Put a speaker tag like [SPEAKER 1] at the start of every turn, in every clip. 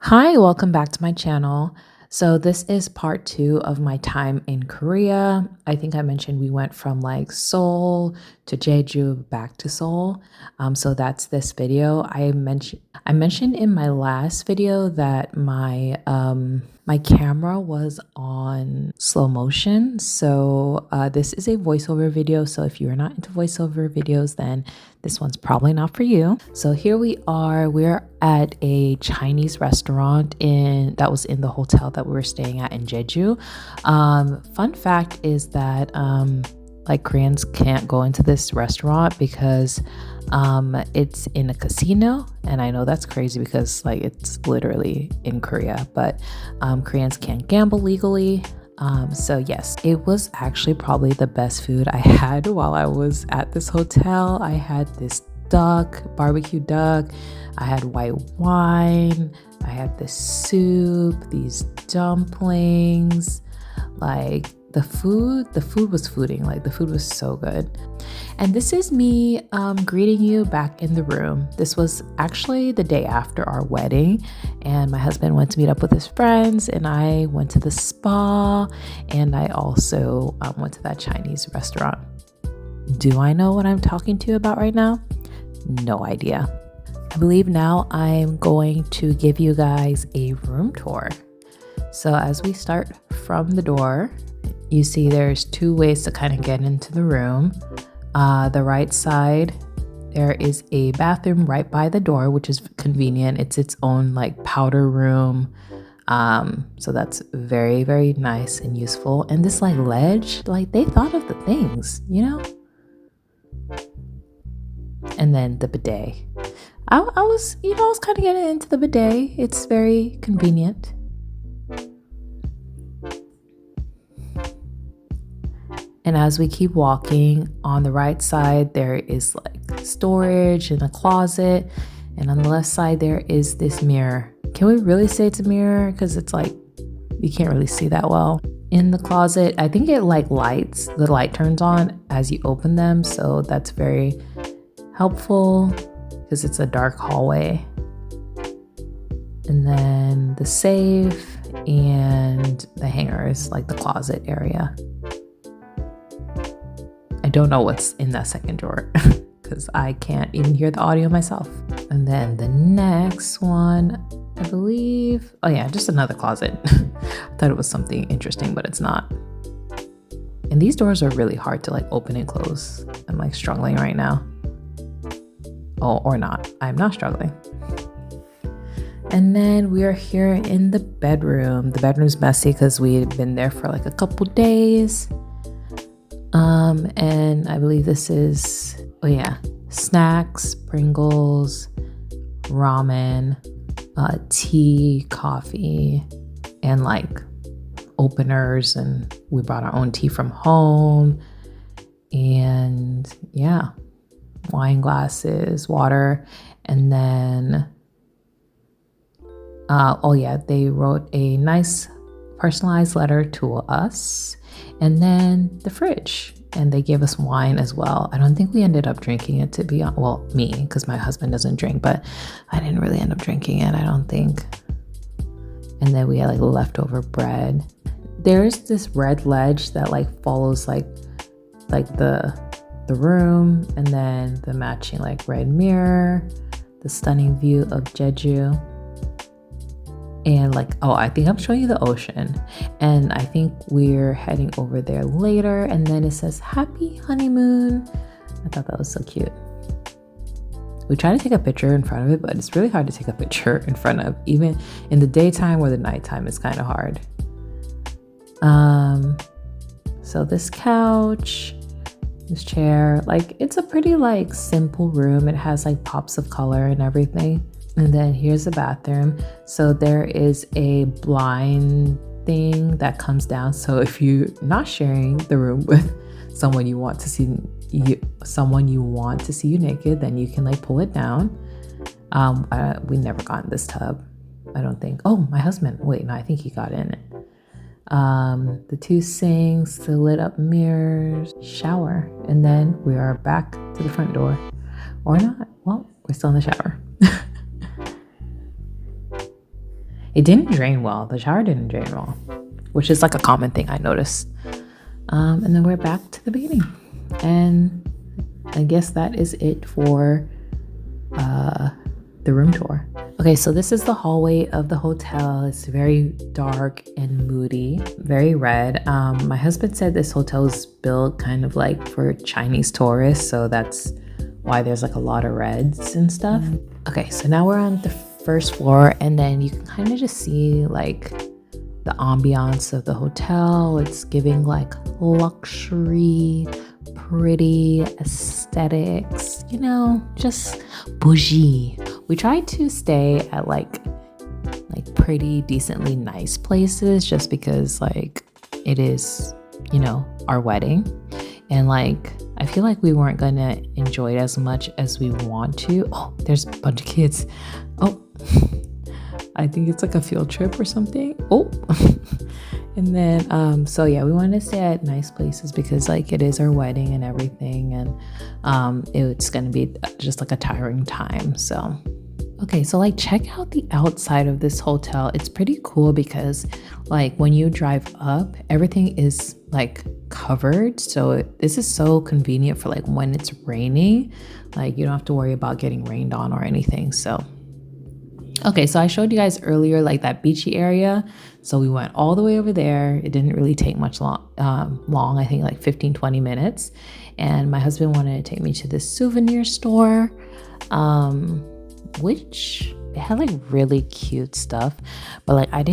[SPEAKER 1] Hi, welcome back to my channel. So this is part two of my time in Korea. I think I mentioned we went from like Seoul to Jeju back to Seoul. So that's this video. I mentioned in my last video that my camera was on slow motion. So this is a voiceover video. So if you're not into voiceover videos, then this one's probably not for you. So here we are. We're at a Chinese restaurant that was in the hotel that we were staying at in Jeju. Fun fact is that like Koreans can't go into this restaurant because it's in a casino, and I know that's crazy because like it's literally in Korea, but Koreans can't gamble legally. So yes, it was actually probably the best food I had while I was at this hotel. I had this barbecue duck, I had white wine, I had this soup, these dumplings. Like the food was fooding. Like the food was so good. And this is me greeting you back in the room. This was actually the day after our wedding, and my husband went to meet up with his friends, and I went to the spa, and I also went to that Chinese restaurant. Do I know what I'm talking to you about right now? No idea. I believe now I'm going to give you guys a room tour. So as we start from the door, you see there's two ways to kind of get into the room. The right side, there is a bathroom right by the door, which is convenient. It's its own like powder room. So that's very, very nice and useful. And this like ledge, like they thought of the things, you know? And then the bidet. I was kind of getting into the bidet. It's very convenient. And as we keep walking, on the right side, there is like storage and a closet. And on the left side, there is this mirror. Can we really say it's a mirror? Because it's like, you can't really see that well. In the closet, I think it like lights, the light turns on as you open them. So that's very helpful because it's a dark hallway. And then the safe and the hangers, like the closet area. I don't know what's in that second drawer because I can't even hear the audio myself. And then the next one, I believe, oh yeah, just another closet. I thought it was something interesting, but it's not. And these doors are really hard to like open and close. I'm like struggling right now. Oh, or not. I'm not struggling. And then we are here in the bedroom. The bedroom's messy because we had been there for like a couple days. And I believe this is, oh yeah, snacks, Pringles, ramen, tea, coffee, and like openers. And we brought our own tea from home. And yeah, wine glasses, water. And then, oh yeah, they wrote a nice personalized letter to us. And then the fridge, and they gave us wine as well. I don't think we ended up drinking it, to be honest. Well, me, because my husband doesn't drink, but I didn't really end up drinking it, I don't think. And then we had like leftover bread. There's this red ledge that like follows like the room, and then the matching like red mirror, the stunning view of Jeju. And like, oh, I think I'm showing you the ocean. And I think we're heading over there later. And then it says, happy honeymoon. I thought that was so cute. We try to take a picture in front of it, but it's really hard to take a picture in front of, even in the daytime or the nighttime is kind of hard. So this couch, this chair, like it's a pretty like simple room. It has like pops of color and everything. And then here's the bathroom. So there is a blind thing that comes down. So if you're not sharing the room with someone you want to see you naked, then you can like pull it down. We never got in this tub, I don't think. Oh, my husband. Wait, no, I think he got in it. The two sinks, the lit up mirrors, shower, and then we are back to the front door. Or not. Well, we're still in the shower. it didn't drain well. The shower didn't drain well, which is like a common thing I noticed. And then we're back to the beginning. And I guess that is it for the room tour. Okay, so this is the hallway of the hotel. It's very dark and moody, very red. My husband said this hotel is built kind of like for Chinese tourists, so that's why there's like a lot of reds and stuff. Okay, so now we're on the first floor, and then you can kind of just see like the ambiance of the hotel. It's giving like luxury, pretty aesthetics, you know, just bougie. We tried to stay at like pretty decently nice places just because like it is, you know, our wedding, and like I feel like we weren't gonna enjoy it as much as we want to. Oh, there's a bunch of kids. Oh, I think it's like a field trip or something. Oh. And then, so yeah, we wanted to stay at nice places because like it is our wedding and everything. And it's going to be just like a tiring time. So, okay, so like check out the outside of this hotel. It's pretty cool because like when you drive up, everything is like covered. So this is so convenient for like when it's raining, like you don't have to worry about getting rained on or anything. So okay, so I showed you guys earlier like that beachy area. So we went all the way over there. It didn't really take much long, I think like 15-20 minutes. And my husband wanted to take me to this souvenir store, which it had like really cute stuff. But like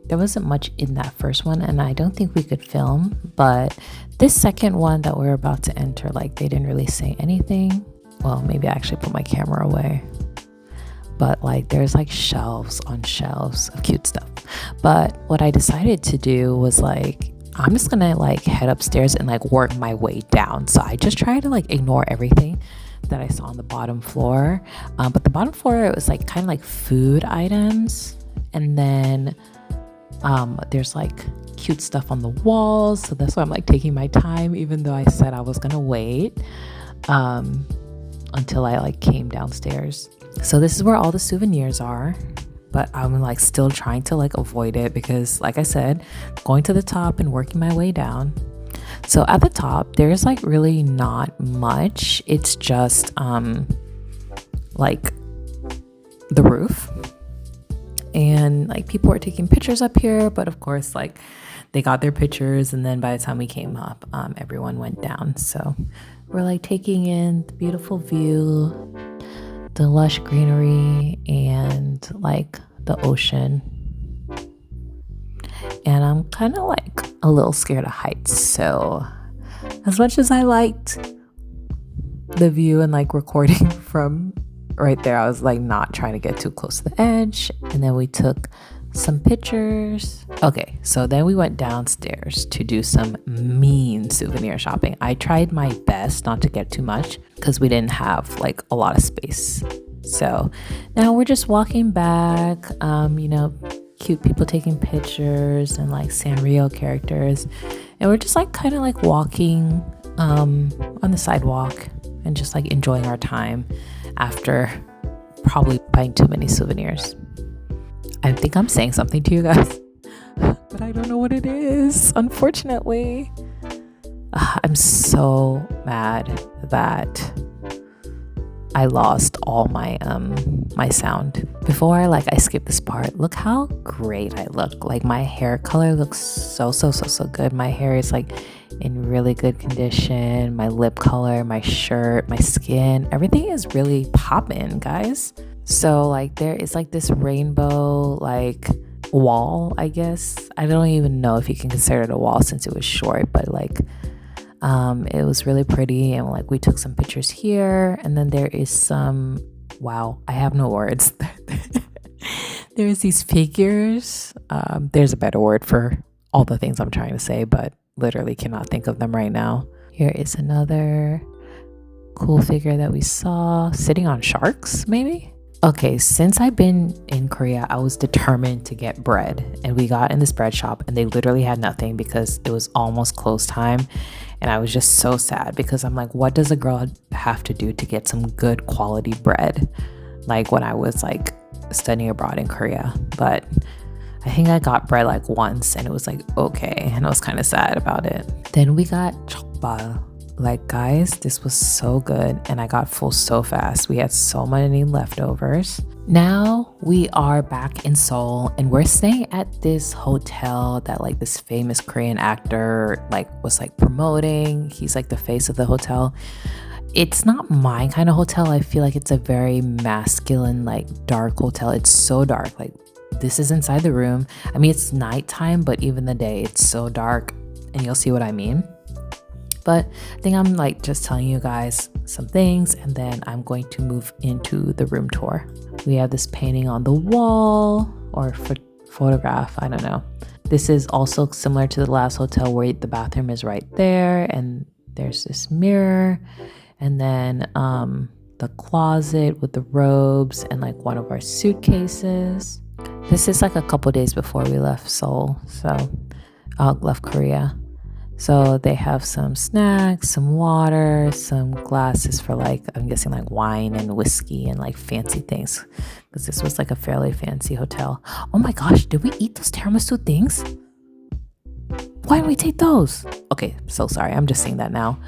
[SPEAKER 1] there wasn't much in that first one, and I don't think we could film. But this second one that we're about to enter, like they didn't really say anything. Well, maybe I actually put my camera away. But like there's like shelves on shelves of cute stuff. But what I decided to do was like I'm just gonna like head upstairs and like work my way down. So I just tried to like ignore everything that I saw on the bottom floor. But the bottom floor, it was like kind of like food items, and then there's like cute stuff on the walls. So that's why I'm like taking my time, even though I said I was gonna wait until I like came downstairs. So this is where all the souvenirs are, but I'm like still trying to like avoid it because like I said, going to the top and working my way down. So at the top, there's like really not much. It's just like the roof, and like people were taking pictures up here, but of course like they got their pictures, and then by the time we came up, everyone went down. So we're like taking in the beautiful view, the lush greenery, and like the ocean. And I'm kind of like a little scared of heights. So as much as I liked the view and like recording from right there, I was like not trying to get too close to the edge. And then we took some pictures. Okay, so then we went downstairs to do some mean souvenir shopping. I tried my best not to get too much because we didn't have like a lot of space. So now we're just walking back, you know, cute people taking pictures and like Sanrio characters. And we're just like kind of like walking on the sidewalk and just like enjoying our time after probably buying too many souvenirs. I think I'm saying something to you guys, but I don't know what it is, unfortunately. I'm so mad that I lost all my my sound. Before I skip this part, look how great I look. Like my hair color looks so good. My hair is like in really good condition. My lip color, my shirt, my skin, everything is really popping, guys. So like there is like this rainbow like wall, I guess. I don't even know if you can consider it a wall since it was short, but like it was really pretty, and like we took some pictures here, and then there is some, wow, I have no words. There's these figures. There's a better word for all the things I'm trying to say, but literally cannot think of them right now. Here is another cool figure that we saw sitting on sharks, maybe. Okay, since I've been in Korea, I was determined to get bread, and we got in this bread shop and they literally had nothing because it was almost close time. And I was just so sad because I'm like, what does a girl have to do to get some good quality bread? Like when I was like studying abroad in Korea. But I think I got bread like once and it was like okay, and I was kind of sad about it. Then we got chokbal. Like guys, this was so good and I got full so fast. We had so many leftovers. Now we are back in Seoul and we're staying at this hotel that like this famous Korean actor like was like promoting. He's like the face of the hotel. It's not my kind of hotel. I feel like it's a very masculine, like dark hotel. It's so dark. Like this is inside the room. I mean, it's nighttime, but even the day, it's so dark and you'll see what I mean. But I think I'm like just telling you guys some things and then I'm going to move into the room tour. We have this painting on the wall or photograph, I don't know. This is also similar to the last hotel where the bathroom is right there and there's this mirror and then the closet with the robes and like one of our suitcases. This is like a couple days before we left Seoul, left Korea. So they have some snacks, some water, some glasses for like, I'm guessing like wine and whiskey and like fancy things. Because this was like a fairly fancy hotel. Oh my gosh, did we eat those tiramisu things? Why didn't we take those? Okay, so sorry, I'm just saying that now.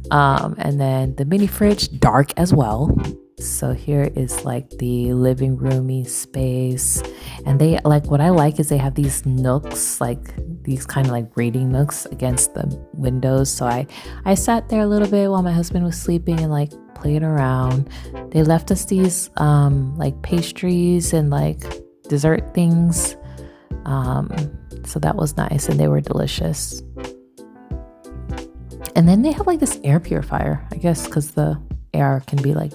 [SPEAKER 1] And then the mini fridge, dark as well. So here is like the living roomy space. And they like, what I like is they have these nooks, like these kind of like reading nooks against the windows. So I sat there a little bit while my husband was sleeping and like played around. They left us these like pastries and like dessert things. So that was nice and they were delicious. And then they have like this air purifier, I guess, because the air can be like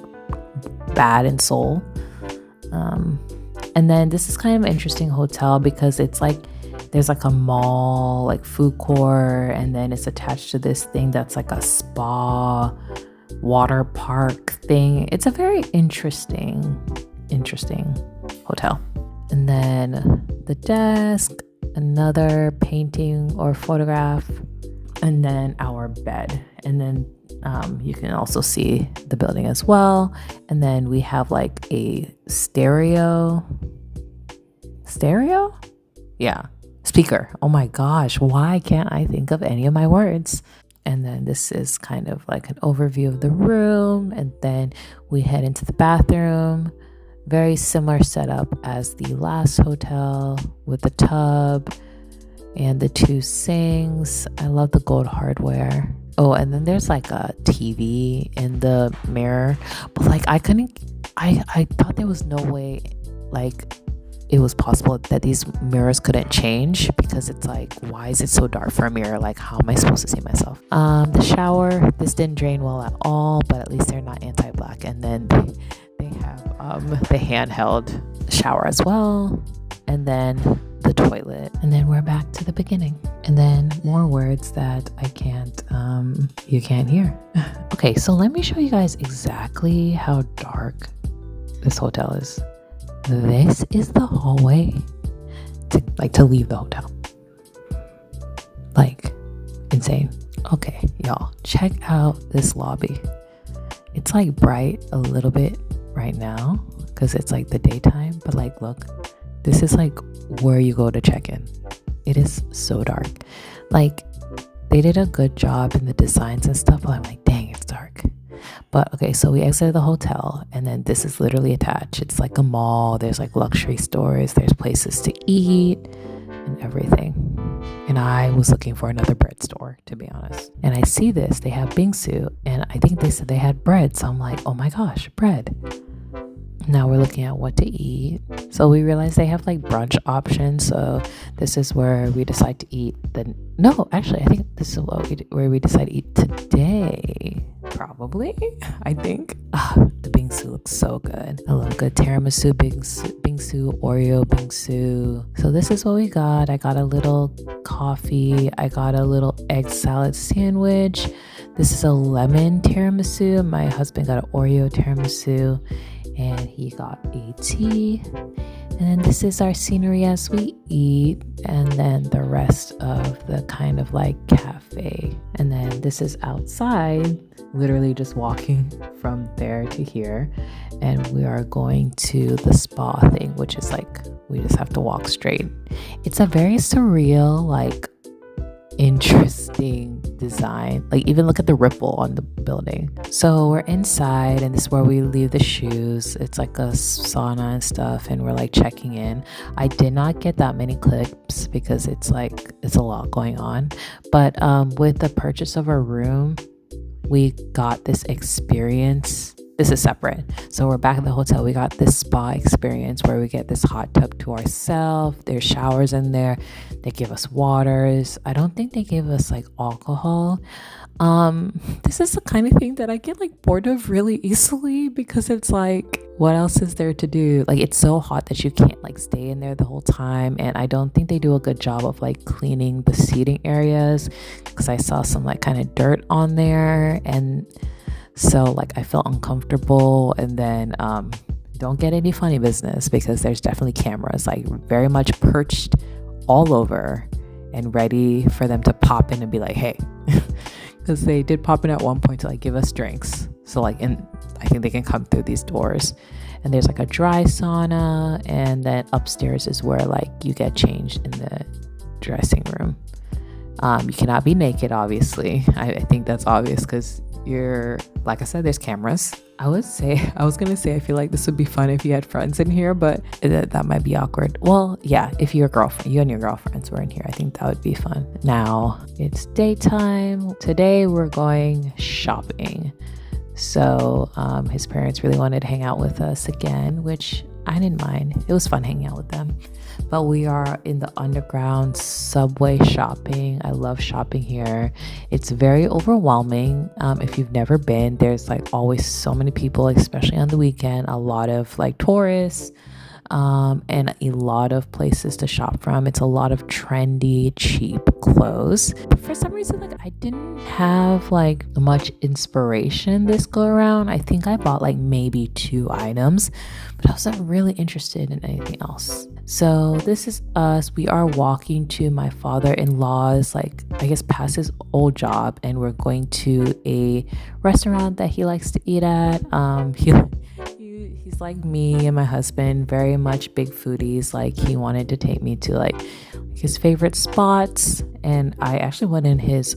[SPEAKER 1] bad in Seoul. And then this is kind of an interesting hotel because it's like there's like a mall, like food court, and then it's attached to this thing that's like a spa water park thing. It's a very interesting hotel. And then the desk, another painting or photograph, and then our bed. And then you can also see the building as well. And then we have like a stereo? Yeah, speaker. Oh my gosh, why can't I think of any of my words? And then this is kind of like an overview of the room. And then we head into the bathroom. Very similar setup as the last hotel with the tub and the two sinks. I love the gold hardware. Oh, and then there's like a TV in the mirror, but like I thought there was no way like it was possible that these mirrors couldn't change, because it's like, why is it so dark for a mirror? Like, how am I supposed to see myself? The shower, this didn't drain well at all, but at least they're not anti-black. And then they have the handheld shower as well, and then the toilet, and then we're back to the beginning, and then more words that you can't hear. Okay, so let me show you guys exactly how dark this hotel is. This is the hallway to leave the hotel. Like, insane. Okay, y'all, check out this lobby. It's like bright a little bit right now because it's like the daytime, but like, look, this is like where you go to check in. It is so dark. Like, they did a good job in the designs and stuff, but I'm like, dang, it's dark. But okay, so we exited the hotel, and then this is literally attached. It's like a mall. There's like luxury stores. There's places to eat and everything. And I was looking for another bread store, to be honest. And I see this. They have bingsu, and I think they said they had bread. So I'm like, oh my gosh, bread. Now we're looking at what to eat. So we realized they have like brunch options. So this is where we decide to eat. No, actually, I think this is where we decide to eat today. Probably, I think. The bingsu looks so good. I love good tiramisu, bingsu, Oreo bingsu. So this is what we got. I got a little coffee. I got a little egg salad sandwich. This is a lemon tiramisu. My husband got an Oreo tiramisu, and he got a tea. And then this is our scenery as we eat, and then the rest of the kind of like cafe. And then this is outside, literally just walking from there to here. And we are going to the spa thing, which is like we just have to walk straight. It's a very surreal, like interesting design. Like even look at the ripple on the building. So we're inside and this is where we leave the shoes. It's like a sauna and stuff and we're like checking in. I did not get that many clips because it's a lot going on. But with the purchase of our room, we got this experience. This is separate. So we're back at the hotel. We got this spa experience where we get this hot tub to ourselves. There's showers in there. They give us waters. I don't think they gave us like alcohol. This is the kind of thing that I get like bored of really easily because it's like, what else is there to do? Like it's so hot that you can't like stay in there the whole time. And I don't think they do a good job of like cleaning the seating areas because I saw some like kind of dirt on there. And so like I felt uncomfortable. And then don't get any funny business because there's definitely cameras like very much perched all over and ready for them to pop in and be like, hey, because they did pop in at one point to like give us drinks. So like I think they can come through these doors. And there's like a dry sauna, and then upstairs is where like you get changed in the dressing room. You cannot be naked, obviously. I think that's obvious because you're, like I said, there's cameras. I was gonna say I feel like this would be fun if you had friends in here, but that might be awkward. Well, yeah, if you and your girlfriends were in here, I think that would be fun. Now it's daytime. Today we're going shopping. So his parents really wanted to hang out with us again, which I didn't mind. It was fun hanging out with them. But we are in the underground subway shopping. I love shopping here. It's very overwhelming. If you've never been, there's like always so many people, especially on the weekend, a lot of like tourists, and a lot of places to shop from. It's a lot of trendy, cheap clothes. But for some reason, like I didn't have like much inspiration this go around. I think I bought like maybe 2 items, but I wasn't really interested in anything else. So this is us. We are walking to my father-in-law's, like I guess past his old job, and we're going to a restaurant that he likes to eat at. He's like me and my husband, very much big foodies. Like he wanted to take me to like his favorite spots, and I actually went in his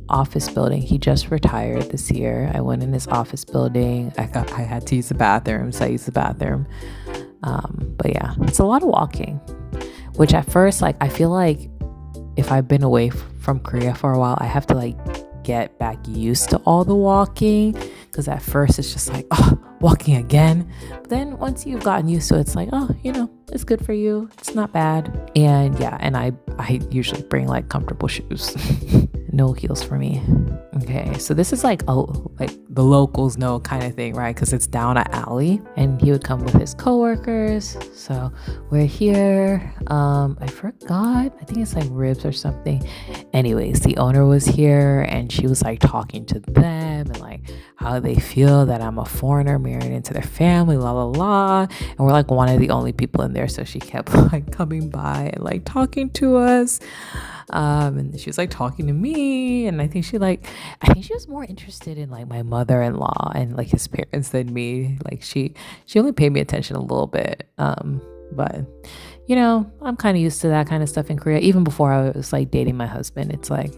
[SPEAKER 1] office building. He just retired this year. I went in his office building. I had to use the bathroom, so I used the bathroom. But yeah, it's a lot of walking, which at first, like I feel like if I've been away from Korea for a while, I have to like get back used to all the walking, because at first it's just like, oh, walking again. But then once you've gotten used to it, it's like, oh, it's good for you, it's not bad. And yeah, and I usually bring like comfortable shoes. No heels for me. Okay, so this is like the locals know kind of thing, right? Because it's down an alley, and he would come with his coworkers. So we're here. I forgot, I think it's like ribs or something. Anyways, the owner was here, and she was like talking to them and like how they feel that I'm a foreigner married into their family, la la la. And we're like one of the only people in there, so she kept like coming by and like talking to us. And she was like talking to me, and I think she was more interested in like my mother-in-law and like his parents than me. Like she only paid me attention a little bit. But I'm kind of used to that kind of stuff in Korea. Even before I was like dating my husband, it's like,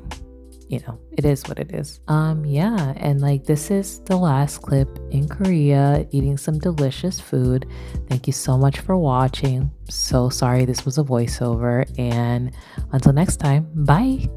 [SPEAKER 1] it is what it is. Yeah, and like this is the last clip in Korea, eating some delicious food. Thank you so much for watching. So sorry this was a voiceover, and until next time, bye.